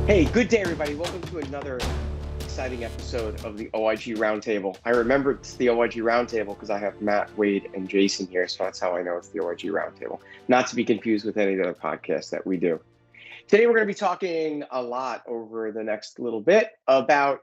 Hey, good day, everybody. Welcome to another exciting episode of the OIG Roundtable. I remember it's the OIG Roundtable because I have Matt, Wade, and Jaysen here, so that's how I know it's the OIG Roundtable. Not to be confused with any of the other podcasts that we do. Today, we're going to be talking a lot over the next little bit about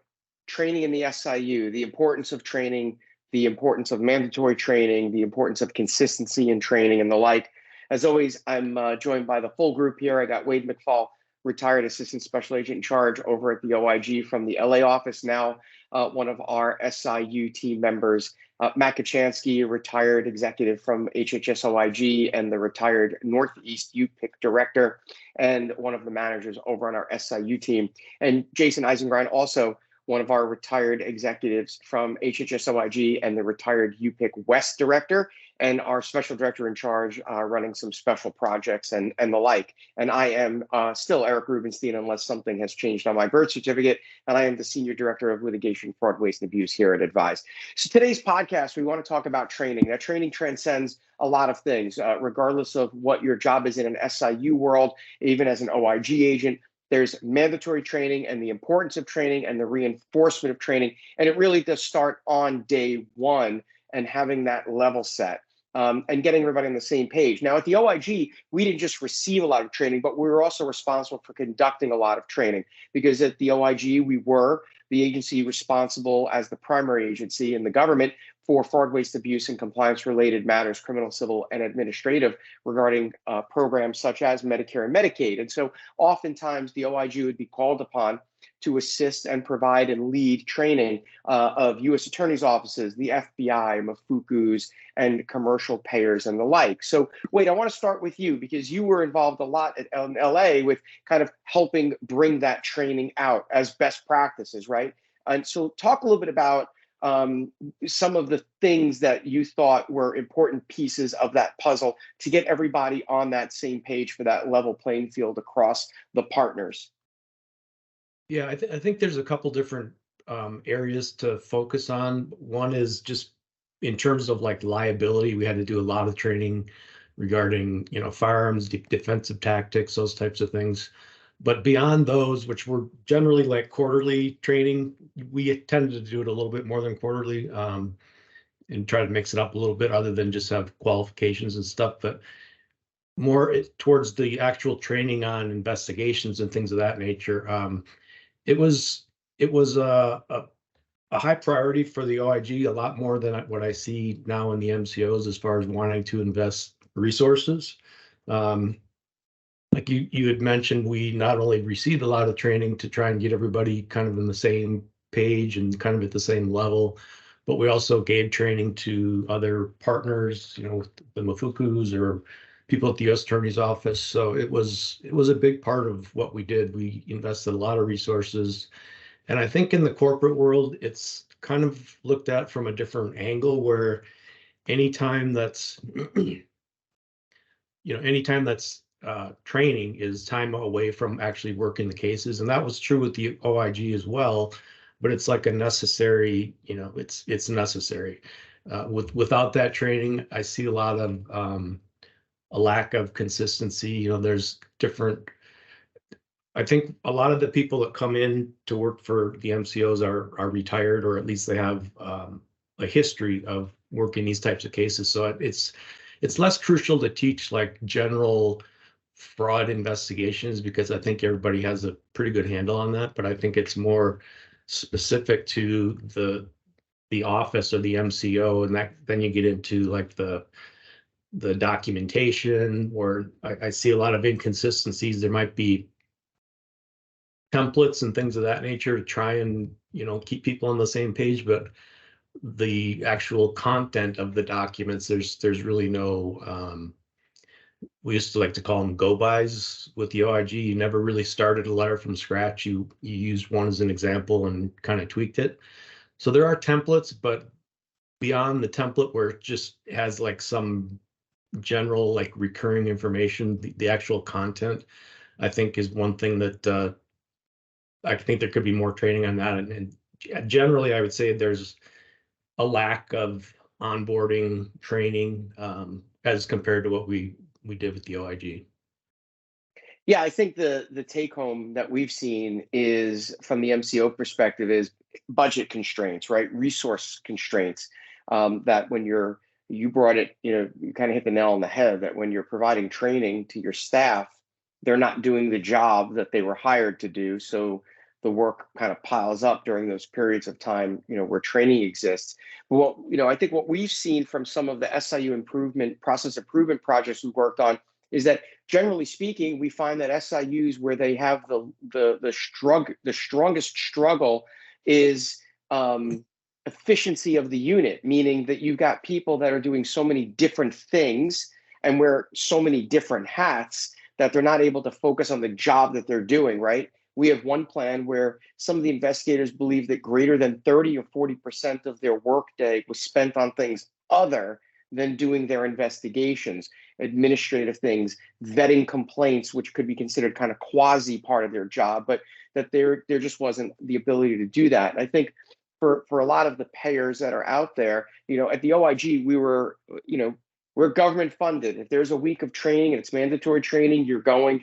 training in the SIU, the importance of training, the importance of mandatory training, the importance of consistency in training, and the like. As always, I'm joined by the full group here. I got Wade McFall, retired assistant special agent in charge over at the OIG from the LA office, now one of our SIU team members. Matt Kachansky, retired executive from HHS OIG and the retired Northeast UPIC director and one of the managers over on our SIU team. And Jaysen Eisengrind, also one of our retired executives from HHS OIG and the retired UPIC West director, and our special director in charge running some special projects and the like. And I am still Eric Rubenstein, unless something has changed on my birth certificate, and I am the Senior Director of Litigation, Fraud, Waste, and Abuse here at Advise. So today's podcast, we want to talk about training. That training transcends a lot of things, regardless of what your job is in an SIU world, even as an OIG agent. There's mandatory training and the importance of training and the reinforcement of training. And it really does start on day one and having that level set. And getting everybody on the same page. Now, at the OIG, we didn't just receive a lot of training, but we were also responsible for conducting a lot of training, because at the OIG, we were the agency responsible as the primary agency in the government for fraud, waste, abuse, and compliance-related matters, criminal, civil, and administrative, regarding programs such as Medicare and Medicaid. And so oftentimes the OIG would be called upon to assist and provide and lead training of U.S. attorneys' offices, the FBI, Mafukus, and commercial payers and the like. So, Wade, I want to start with you because you were involved a lot at LA with kind of helping bring that training out as best practices, right? And so talk a little bit about some of the things that you thought were important pieces of that puzzle to get everybody on that same page for that level playing field across the partners. Yeah, I think there's a couple different areas to focus on. One is just in terms of like liability. We had to do a lot of training regarding, firearms, defensive tactics, those types of things. But beyond those, which were generally like quarterly training, we tended to do it a little bit more than quarterly, and try to mix it up a little bit other than just have qualifications and stuff. But more towards the actual training on investigations and things of that nature. It was a high priority for the OIG, a lot more than what I see now in the MCOs as far as wanting to invest resources. Like you had mentioned, we not only received a lot of training to try and get everybody kind of in the same page and kind of at the same level, but we also gave training to other partners, the Mafukus or people at the U.S. Attorney's Office. So it was a big part of what we did. We invested a lot of resources. And I think in the corporate world, it's kind of looked at from a different angle where anytime that's, anytime that's training is time away from actually working the cases. And that was true with the OIG as well, but it's like a necessary, it's necessary. Without that training, I see a lot of a lack of consistency. There's different, I think a lot of the people that come in to work for the MCOs are retired, or at least they have a history of working these types of cases. So it's less crucial to teach like general fraud investigations, because I think everybody has a pretty good handle on that. But I think it's more specific to the office or the MCO, and then you get into like the documentation, where I see a lot of inconsistencies. There might be templates and things of that nature to try and keep people on the same page, but the actual content of the documents, there's really no we used to like to call them go-bys with the OIG. You never really started a letter from scratch. You used one as an example and kind of tweaked it. So there are templates, but beyond the template where it just has like some general like recurring information, the actual content, I think is one thing that I think there could be more training on that. And generally, I would say there's a lack of onboarding training as compared to what we did with the OIG. Yeah, I think the take home that we've seen is from the MCO perspective is budget constraints, right? Resource constraints. That when you brought it, you kind of hit the nail on the head that when you're providing training to your staff, they're not doing the job that they were hired to do. So the work kind of piles up during those periods of time, where training exists. Well, I think what we've seen from some of the SIU improvement, process improvement projects we've worked on is that generally speaking, we find that SIUs where they have the strongest struggle is efficiency of the unit, meaning that you've got people that are doing so many different things and wear so many different hats that they're not able to focus on the job that they're doing, right? We have one plan where some of the investigators believe that greater than 30 or 40% of their workday was spent on things other than doing their investigations, administrative things, vetting complaints, which could be considered kind of quasi part of their job, but that there just wasn't the ability to do that. And I think for a lot of the payers that are out there, at the OIG, we're government funded. If there's a week of training and it's mandatory training, you're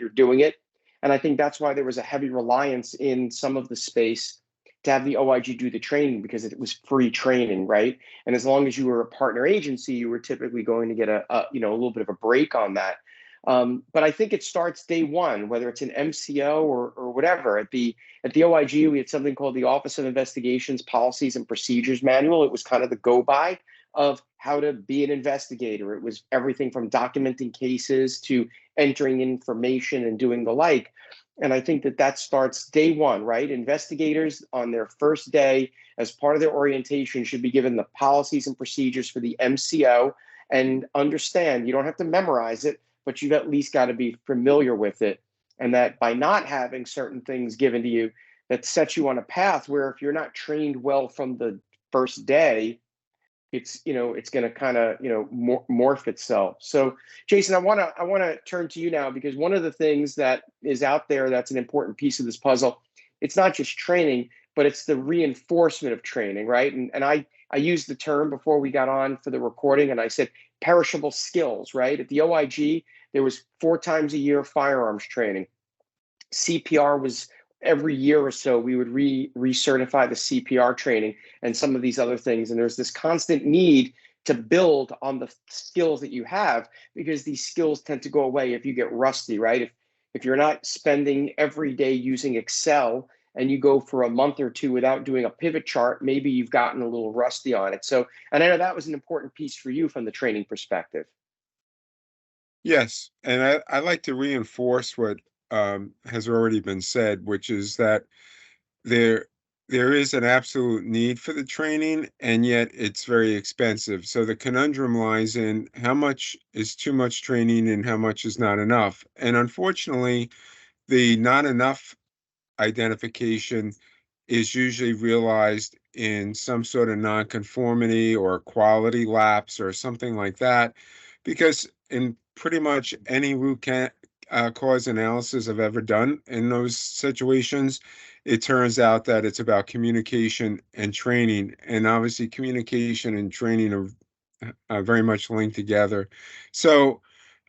doing it. And I think that's why there was a heavy reliance in some of the space to have the OIG do the training because it was free training, right? And as long as you were a partner agency, you were typically going to get a little bit of a break on that. But I think it starts day one, whether it's an MCO or whatever. At the OIG, we had something called the Office of Investigations Policies and Procedures Manual. It was kind of the go-by of how to be an investigator. It was everything from documenting cases to entering information and doing the like. And I think that starts day one, right? Investigators on their first day, as part of their orientation, should be given the policies and procedures for the MCO and understand you don't have to memorize it, but you've at least got to be familiar with it. And that by not having certain things given to you, that sets you on a path where if you're not trained well from the first day, it's going to kind of morph itself. So Jaysen, I want to turn to you now, because one of the things that is out there that's an important piece of this puzzle, it's not just training, but it's the reinforcement of training, right? And I used the term before we got on for the recording, and I said perishable skills, right? At the OIG, there was 4 times a year firearms training. CPR was every year or so, we would recertify the CPR training and some of these other things. And there's this constant need to build on the skills that you have, because these skills tend to go away if you get rusty, right? If you're not spending every day using Excel and you go for a month or two without doing a pivot chart, maybe you've gotten a little rusty on it. So, and I know that was an important piece for you from the training perspective. Yes, and I like to reinforce what has already been said, which is that there there is an absolute need for the training, and yet it's very expensive. So the conundrum lies in how much is too much training and how much is not enough. And unfortunately, the not enough identification is usually realized in some sort of nonconformity or quality lapse or something like that, because in pretty much any cause analysis I've ever done in those situations, it turns out that it's about communication and training, and obviously communication and training are very much linked together. So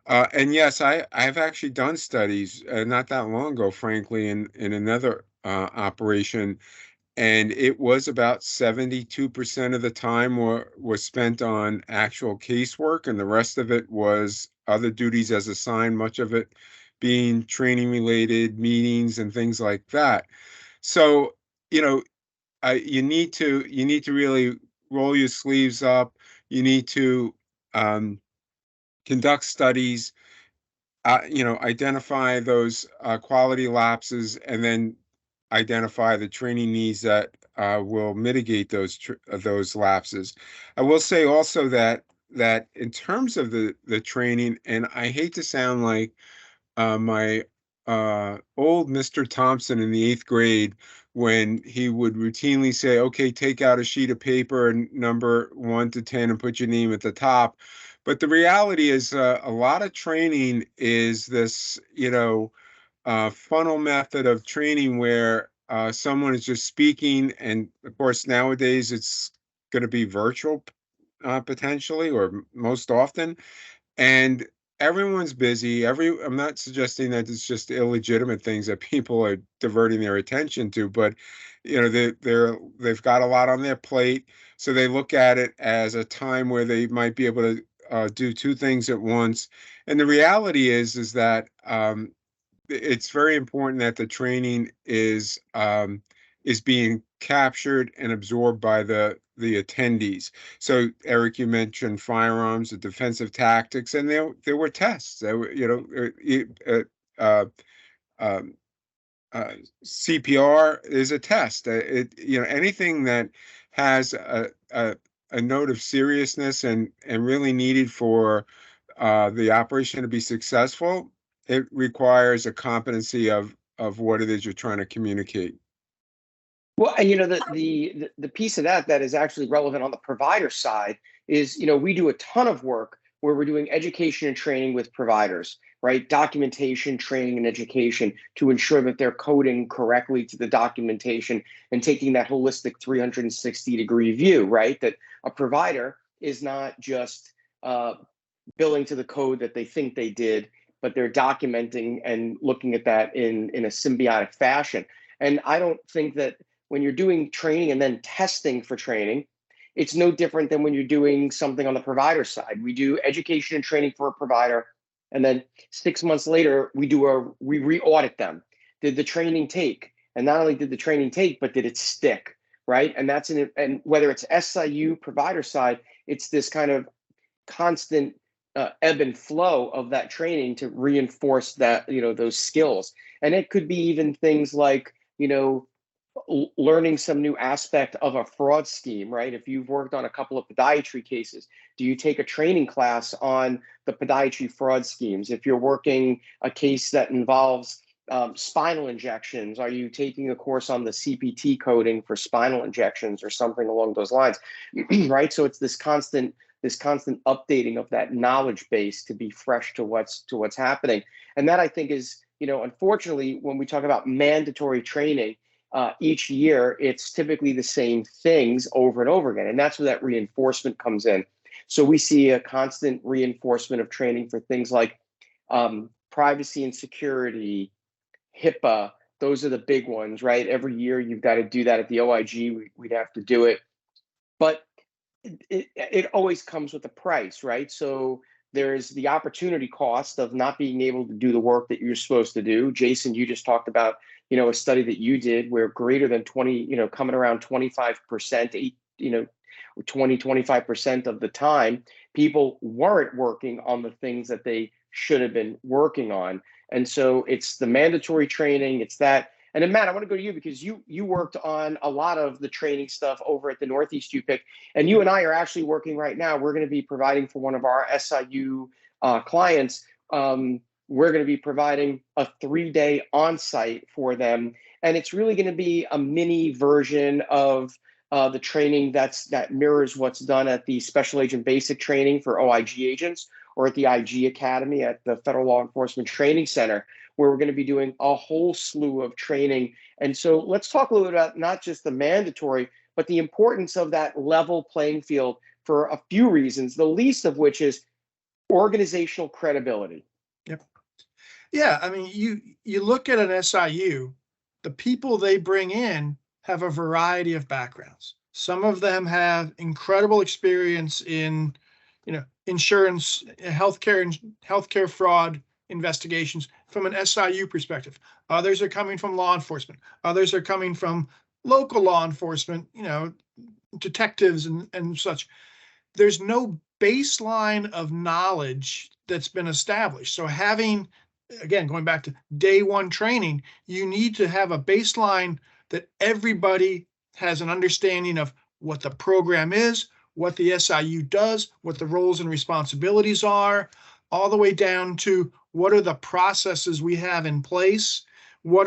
and yes, I've actually done studies not that long ago, frankly, in another operation, and it was about 72% of the time was spent on actual casework, and the rest of it was other duties as assigned, much of it being training related, meetings and things like that. So, you know, you need to really roll your sleeves up. You need to conduct studies, identify those quality lapses, and then identify the training needs that will mitigate those lapses. I will say also that in terms of the training, and I hate to sound like my old Mr. Thompson in the 8th grade, when he would routinely say, okay, take out a sheet of paper and number 1 to 10 and put your name at the top. But the reality is a lot of training is this, funnel method of training where someone is just speaking. And of course, nowadays it's going to be virtual potentially, or most often. And everyone's busy. I'm not suggesting that it's just illegitimate things that people are diverting their attention to, but they've got a lot on their plate, so they look at it as a time where they might be able to do two things at once. And the reality is that it's very important that the training is being captured and absorbed by the attendees. So, Eric, you mentioned firearms, the defensive tactics, and there were tests. There were, um, CPR is a test. Anything that has a note of seriousness and really needed for the operation to be successful, it requires a competency of what it is you're trying to communicate. Well, and the piece of that is actually relevant on the provider side is, we do a ton of work where we're doing education and training with providers, right? Documentation, training, and education to ensure that they're coding correctly to the documentation and taking that holistic 360-degree view, right? That a provider is not just billing to the code that they think they did, but they're documenting and looking at that in a symbiotic fashion. And I don't think that when you're doing training and then testing for training, it's no different than when you're doing something on the provider side. We do education and training for a provider, and then 6 months later, we re-audit them. Did the training take? And not only did the training take, but did it stick, right? And and whether it's SIU provider side, it's this kind of constant ebb and flow of that training to reinforce that, those skills. And it could be even things like, learning some new aspect of a fraud scheme, right? If you've worked on a couple of podiatry cases, do you take a training class on the podiatry fraud schemes? If you're working a case that involves spinal injections, are you taking a course on the CPT coding for spinal injections or something along those lines, right? So it's this constant updating of that knowledge base to be fresh to what's happening. And that, I think, is, unfortunately, when we talk about mandatory training, each year, it's typically the same things over and over again. And that's where that reinforcement comes in. So we see a constant reinforcement of training for things like privacy and security, HIPAA. Those are the big ones, right? Every year you've got to do that. At the OIG, we'd have to do it. But it always comes with a price, right? So there's the opportunity cost of not being able to do the work that you're supposed to do. Jaysen, you just talked about, a study that you did where greater than 20, coming around 25%, 25% of the time, people weren't working on the things that they should have been working on. And so it's the mandatory training, it's that. And then, Matt, I want to go to you because you worked on a lot of the training stuff over at the Northeast UPIC, and you and I are actually working right now. We're going to be providing for one of our SIU clients. We're going to be providing a 3-day on-site for them, and it's really going to be a mini version of the training that mirrors what's done at the Special Agent Basic Training for OIG agents or at the IG Academy at the Federal Law Enforcement Training Center, where we're going to be doing a whole slew of training. And so let's talk a little bit about not just the mandatory, but the importance of that level playing field for a few reasons, the least of which is organizational credibility. Yep. Yeah, I mean, you look at an SIU, the people they bring in have a variety of backgrounds. Some of them have incredible experience in, insurance, healthcare fraud investigations from an SIU perspective. Others are coming from law enforcement. Others are coming from local law enforcement, detectives and such. There's no baseline of knowledge that's been established. So having, again, going back to day one training, you need to have a baseline that everybody has an understanding of what the program is, what the SIU does, what the roles and responsibilities are, all the way down to what are the processes we have in place.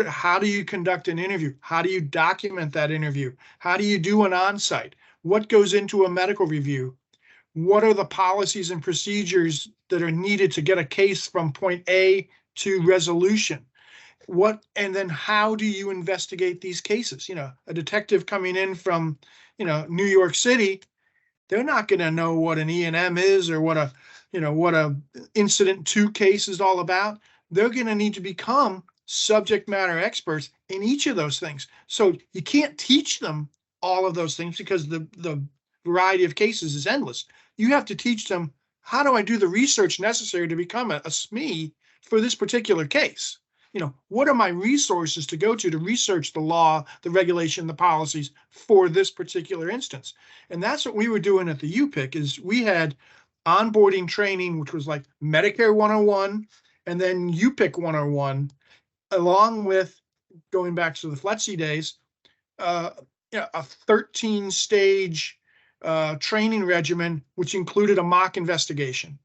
How do you conduct an interview? How do you document that interview? How do you do an on-site? What goes into a medical review? What are the policies and procedures that are needed to get a case from point A to resolution? And then how do you investigate these cases? A detective coming in from, New York City, they're not going to know what an E&M is or what a incident 2 case is all about. They're going to need to become subject matter experts in each of those things. So you can't teach them all of those things because the variety of cases is endless. You have to teach them, how do I do the research necessary to become a SME for this particular case? What are my resources to go to research the law, the regulation, the policies for this particular instance? And that's what we were doing at the UPIC. Is we had onboarding training, which was like Medicare 101 and then UPIC 101, along with, going back to the FLETC days, a 13-stage training regimen, which included a mock investigation.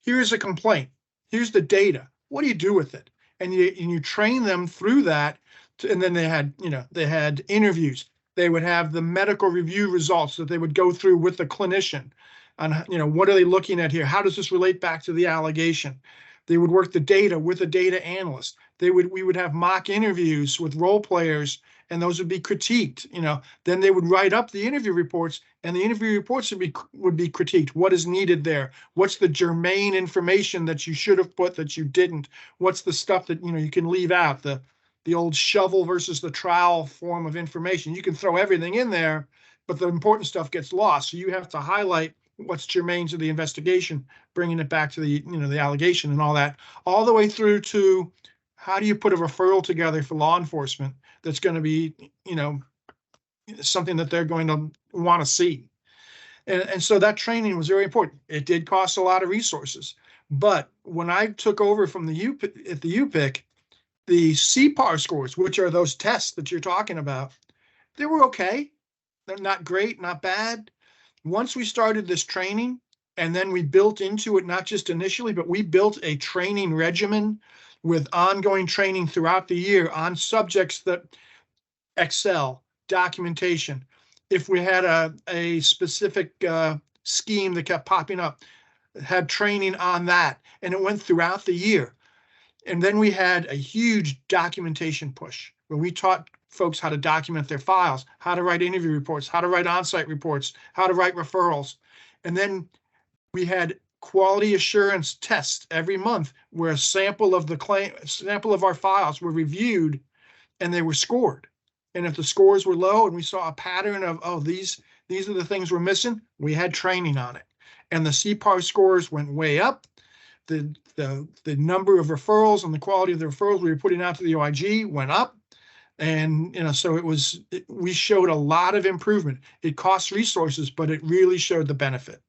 Here's a complaint. Here's the data. What do you do with it? And you train them through that. And then they had interviews. They would have the medical review results that they would go through with the clinician on, what are they looking at here? How does this relate back to the allegation? They would work the data with a data analyst. We would have mock interviews with role players, and those would be critiqued. Then they would write up the interview reports, and the interview reports would be critiqued. What is needed there? What's the germane information that you should have put that you didn't? What's the stuff that you can leave out? The old shovel versus the trowel form of information. You can throw everything in there, but the important stuff gets lost. So you have to highlight what's germane to the investigation, bringing it back to the allegation and all that, all the way through to how do you put a referral together for law enforcement that's going to be, something that they're going to want to see. And so that training was very important. It did cost a lot of resources, but when I took over from the UPIC, the CPAR scores, which are those tests that you're talking about, they were okay. They're not great, not bad. Once we started this training, and then we built into it, not just initially, but we built a training regimen with ongoing training throughout the year on subjects that Excel, documentation. If we had a specific scheme that kept popping up, had training on that, and it went throughout the year. And then we had a huge documentation push where we taught folks how to document their files, how to write interview reports, how to write on-site reports, how to write referrals. And then we had quality assurance tests every month where a sample of our files were reviewed and they were scored. And if the scores were low and we saw a pattern of, oh, these are the things we're missing, we had training on it. And the CPAR scores went way up. The number of referrals and the quality of the referrals we were putting out to the OIG went up. And, so we showed a lot of improvement. It costs resources, but it really showed the benefit.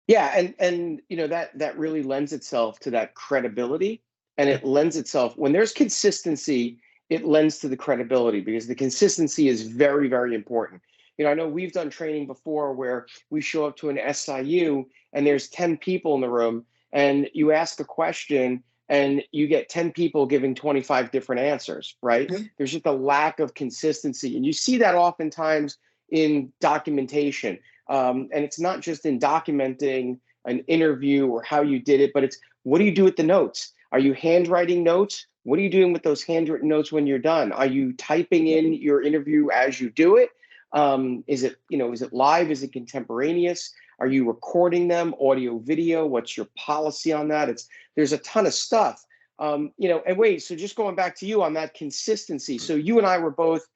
Yeah, and that really lends itself to that credibility, and it lends itself, when there's consistency, it lends to the credibility, because the consistency is very, very important. I know we've done training before where we show up to an SIU and there's 10 people in the room, and you ask a question and you get 10 people giving 25 different answers, right? Mm-hmm. There's just a lack of consistency. And you see that oftentimes in documentation. And it's not just in documenting an interview or how you did it, but it's, what do you do with the notes? Are you handwriting notes? What are you doing with those handwritten notes when you're done? Are you typing in your interview as you do it? Is it live? Is it contemporaneous? Are you recording them, audio, video? What's your policy on that? There's a ton of stuff. And wait, so just going back to you on that consistency. So you and I were both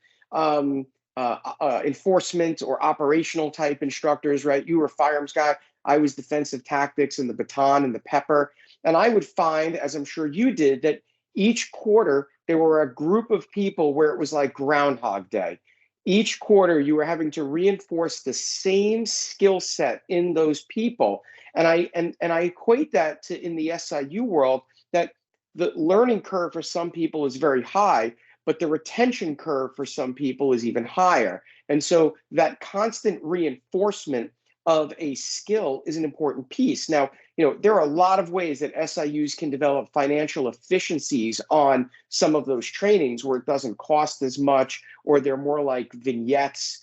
enforcement or operational type instructors, right? You were a firearms guy. I was defensive tactics and the baton and the pepper. And I would find, as I'm sure you did, that each quarter there were a group of people where it was like Groundhog Day. Each quarter you were having to reinforce the same skill set in those people. And I equate that to, in the SIU world, that the learning curve for some people is very high, but the retention curve for some people is even higher. And so that constant reinforcement of a skill is an important piece. Now, there are a lot of ways that SIUs can develop financial efficiencies on some of those trainings where it doesn't cost as much, or they're more like vignettes.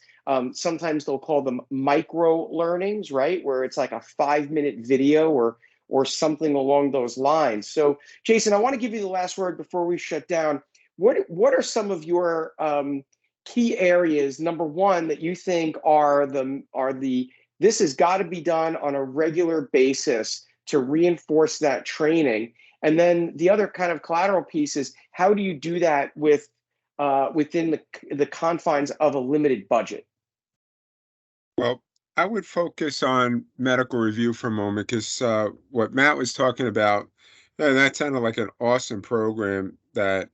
Sometimes they'll call them micro learnings, right? Where it's like a 5-minute video or something along those lines. So Jaysen, I want to give you the last word before we shut down. What are some of your key areas, number one, that you think are the this has got to be done on a regular basis to reinforce that training? And then the other kind of collateral piece is, how do you do that within the confines of a limited budget? Well, I would focus on medical review for a moment because what Matt was talking about, that sounded like an awesome program that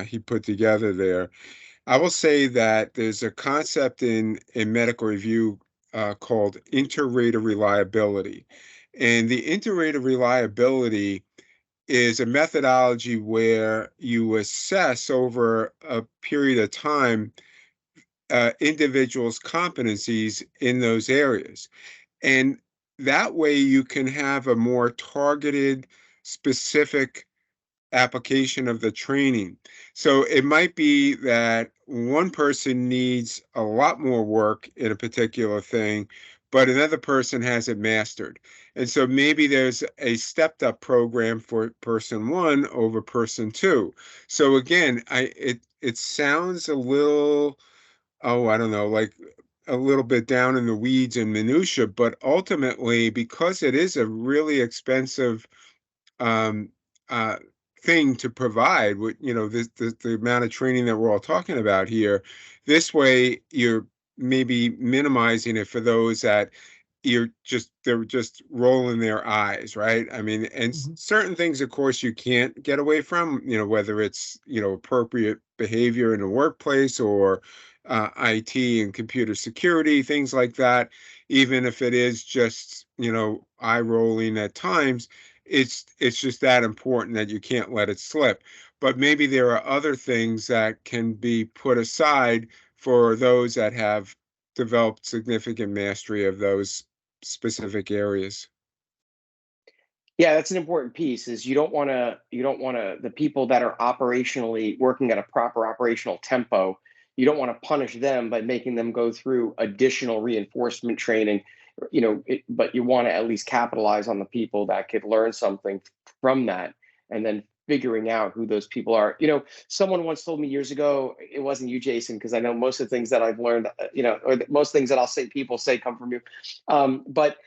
he put together there. I will say that there's a concept in medical review called inter-rater reliability. And the inter-rater reliability is a methodology where you assess over a period of time individuals' competencies in those areas. And that way you can have a more targeted, specific application of the training. So it might be that one person needs a lot more work in a particular thing, but another person has it mastered. And so maybe there's a stepped up program for person one over person two. So again, it sounds a little, oh, I don't know, like a little bit down in the weeds and minutia, but ultimately, because it is a really expensive um, uh, thing to provide, with the amount of training that we're all talking about here, this way you're maybe minimizing it for those that they're just rolling their eyes, right? I mean, and certain things, of course, you can't get away from, whether it's appropriate behavior in the workplace or IT and computer security, things like that. Even if it is just eye rolling at times, it's just that important that you can't let it slip. But maybe there are other things that can be put aside for those that have developed significant mastery of those specific areas. Yeah, that's an important piece. Is the people that are operationally working at a proper operational tempo, you don't want to punish them by making them go through additional reinforcement training, but you want to at least capitalize on the people that could learn something from that, and then figuring out who those people are. Someone once told me years ago, it wasn't you, Jaysen, because I know most of the things that I've learned, or most things that I'll say people say come from you. But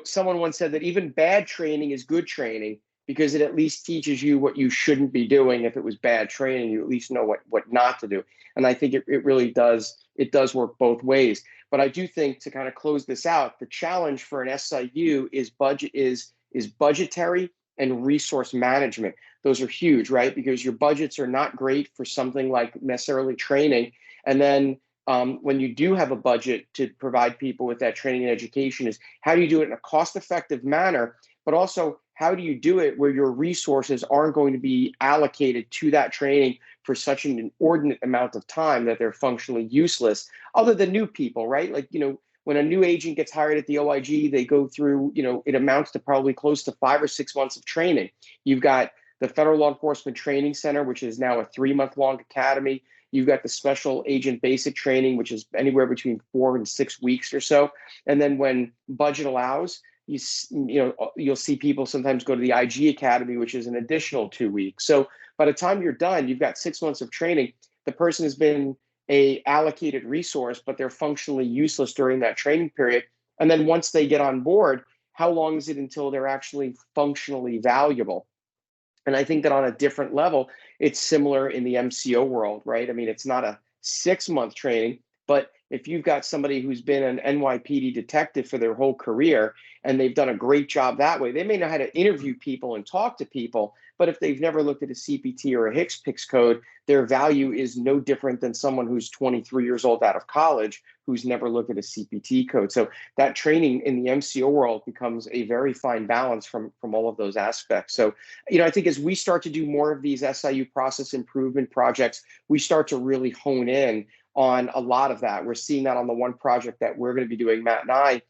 someone once said that even bad training is good training, because it at least teaches you what you shouldn't be doing. If it was bad training, you at least know what not to do. And I think it really does. It does work both ways. But I do think, to kind of close this out, the challenge for an SIU is budgetary and resource management. Those are huge, right? Because your budgets are not great for something like necessarily training. And then when you do have a budget to provide people with that training and education, is how do you do it in a cost-effective manner, but also how do you do it where your resources aren't going to be allocated to that training for such an inordinate amount of time that they're functionally useless, other than new people, right? Like, when a new agent gets hired at the OIG, they go through, it amounts to probably close to 5 or 6 months of training. You've got the Federal Law Enforcement Training Center, which is now a 3-month-long academy. You've got the Special Agent Basic Training, which is anywhere between 4 and 6 weeks or so. And then when budget allows, you'll see people sometimes go to the IG Academy, which is an additional 2 weeks. So by the time you're done, you've got 6 months of training. The person has been a allocated resource, but they're functionally useless during that training period. And then once they get on board, how long is it until they're actually functionally valuable? And I think that on a different level, it's similar in the MCO world, right? I mean, it's not a 6-month training, but if you've got somebody who's been an NYPD detective for their whole career and they've done a great job that way, they may know how to interview people and talk to people, but if they've never looked at a CPT or a HCPCS code, their value is no different than someone who's 23 years old out of college who's never looked at a CPT code. So that training in the MCO world becomes a very fine balance from all of those aspects. So, I think as we start to do more of these SIU process improvement projects, we start to really hone in on a lot of that. We're seeing that on the one project that we're going to be doing, Matt and I,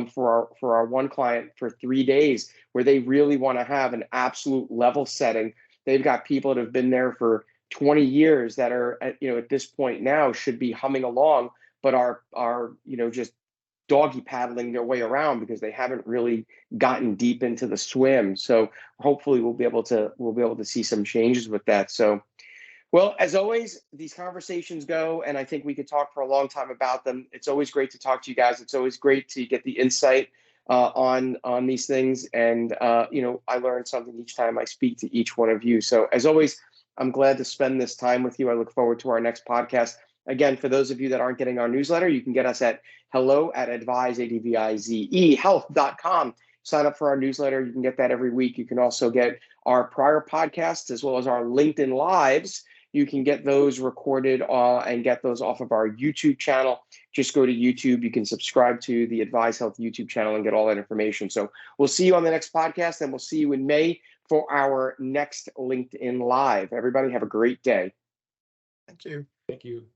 for our one client for 3 days, where they really want to have an absolute level setting. They've got people that have been there for 20 years that are at this point now should be humming along, but are just doggy paddling their way around because they haven't really gotten deep into the swim. So hopefully we'll be able to see some changes with that. So Well, as always, these conversations go, and I think we could talk for a long time about them. It's always great to talk to you guys. It's always great to get the insight on these things, and I learn something each time I speak to each one of you. So, as always, I'm glad to spend this time with you. I look forward to our next podcast. Again, for those of you that aren't getting our newsletter, you can get us at hello@advize, health.com. Sign up for our newsletter. You can get that every week. You can also get our prior podcasts as well as our LinkedIn Lives. You can get those recorded and get those off of our YouTube channel. Just go to YouTube. You can subscribe to the Advise Health YouTube channel and get all that information. So we'll see you on the next podcast, and we'll see you in May for our next LinkedIn Live. Everybody have a great day. Thank you. Thank you.